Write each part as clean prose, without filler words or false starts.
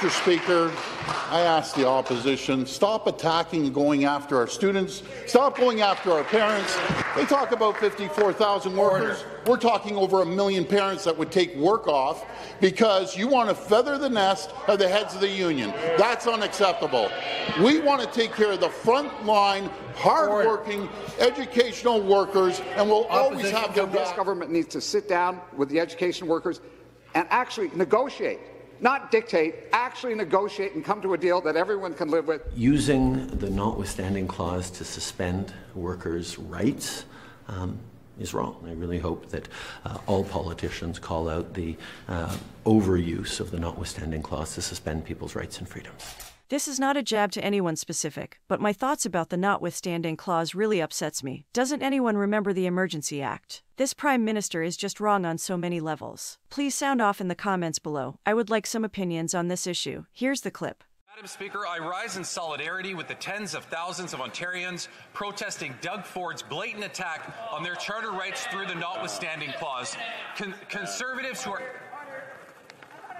Mr. Speaker, I ask the opposition, stop attacking and going after our students. Stop going after our parents. They talk about 54,000 workers. We're talking over 1 million parents that would take work off because you want to feather the nest of the heads of the union. That's unacceptable. We want to take care of the front-line, hard-working, educational workers, and we'll always have their back. This government needs to sit down with the education workers and actually negotiate. Not dictate, actually negotiate and come to a deal that everyone can live with. Using the Notwithstanding Clause to suspend workers' rights is wrong. I really hope that all politicians call out the overuse of the Notwithstanding Clause to suspend people's rights and freedoms. This is not a jab to anyone specific, but my thoughts about the Notwithstanding Clause really upsets me. Doesn't anyone remember the Emergency Act? This Prime Minister is just wrong on so many levels. Please sound off in the comments below. I would like some opinions on this issue. Here's the clip. Madam Speaker, I rise in solidarity with the tens of thousands of Ontarians protesting Doug Ford's blatant attack on their charter rights through the Notwithstanding Clause. Conservatives who are...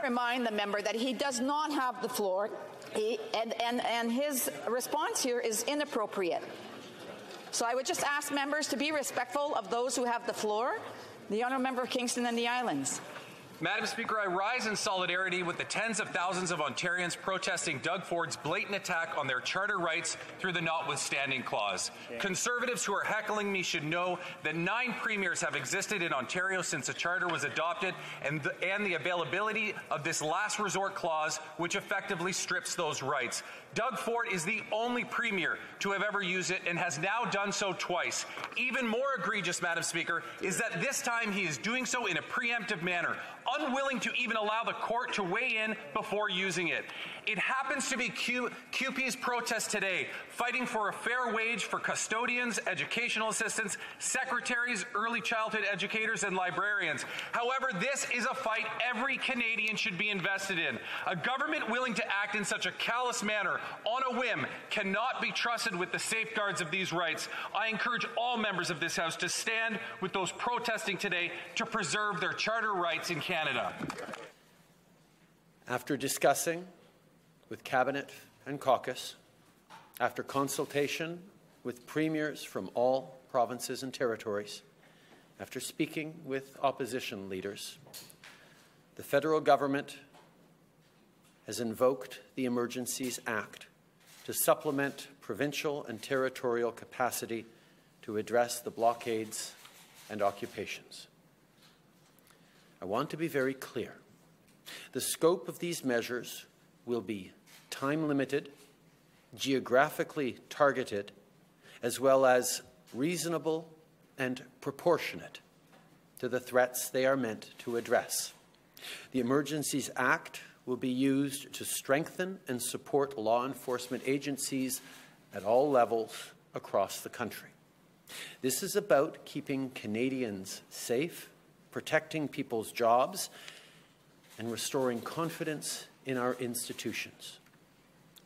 Remind the member that he does not have the floor, and his response here is inappropriate. So I would just ask members to be respectful of those who have the floor. The honourable member of Kingston and the Islands. Madam Speaker, I rise in solidarity with the tens of thousands of Ontarians protesting Doug Ford's blatant attack on their charter rights through the Notwithstanding Clause. Conservatives who are heckling me should know that 9 premiers have existed in Ontario since the charter was adopted, and the availability of this last resort clause, which effectively strips those rights. Doug Ford is the only premier to have ever used it and has now done so twice. Even more egregious, Madam Speaker, is that this time he is doing so in a preemptive manner, unwilling to even allow the court to weigh in before using it. It happens to be QP's protest today, fighting for a fair wage for custodians, educational assistants, secretaries, early childhood educators, and librarians. However, this is a fight every Canadian should be invested in. A government willing to act in such a callous manner on a whim cannot be trusted with the safeguards of these rights. I encourage all members of this House to stand with those protesting today to preserve their charter rights in Canada. After discussing with Cabinet and caucus, after consultation with premiers from all provinces and territories, after speaking with opposition leaders, the federal government has invoked the Emergencies Act to supplement provincial and territorial capacity to address the blockades and occupations. I want to be very clear. The scope of these measures will be time-limited, geographically targeted, as well as reasonable and proportionate to the threats they are meant to address. The Emergencies Act will be used to strengthen and support law enforcement agencies at all levels across the country. This is about keeping Canadians safe, protecting people's jobs, and restoring confidence in our institutions.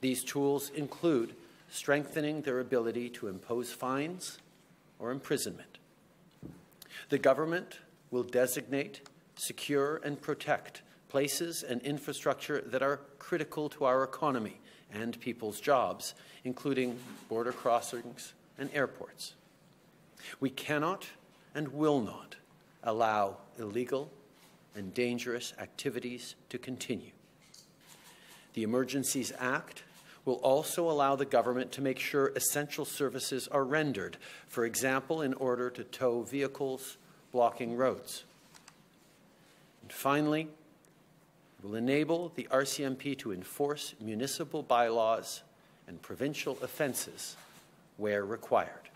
These tools include strengthening their ability to impose fines or imprisonment. The government will designate, secure, and protect places and infrastructure that are critical to our economy and people's jobs, including border crossings and airports. We cannot and will not allow illegal and dangerous activities to continue. The Emergencies Act will also allow the government to make sure essential services are rendered, for example, in order to tow vehicles blocking roads. And finally, it will enable the RCMP to enforce municipal bylaws and provincial offences where required.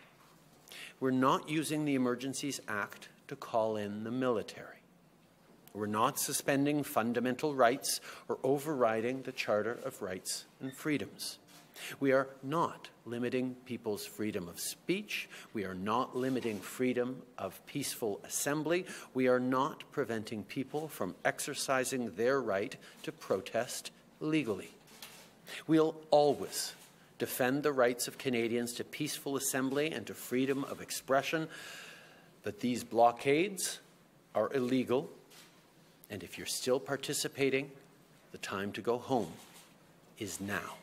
We're not using the Emergencies Act to call in the military. We're not suspending fundamental rights or overriding the Charter of Rights and Freedoms. We are not limiting people's freedom of speech. We are not limiting freedom of peaceful assembly. We are not preventing people from exercising their right to protest legally. We'll always defend the rights of Canadians to peaceful assembly and to freedom of expression, but these blockades are illegal, and if you're still participating, the time to go home is now.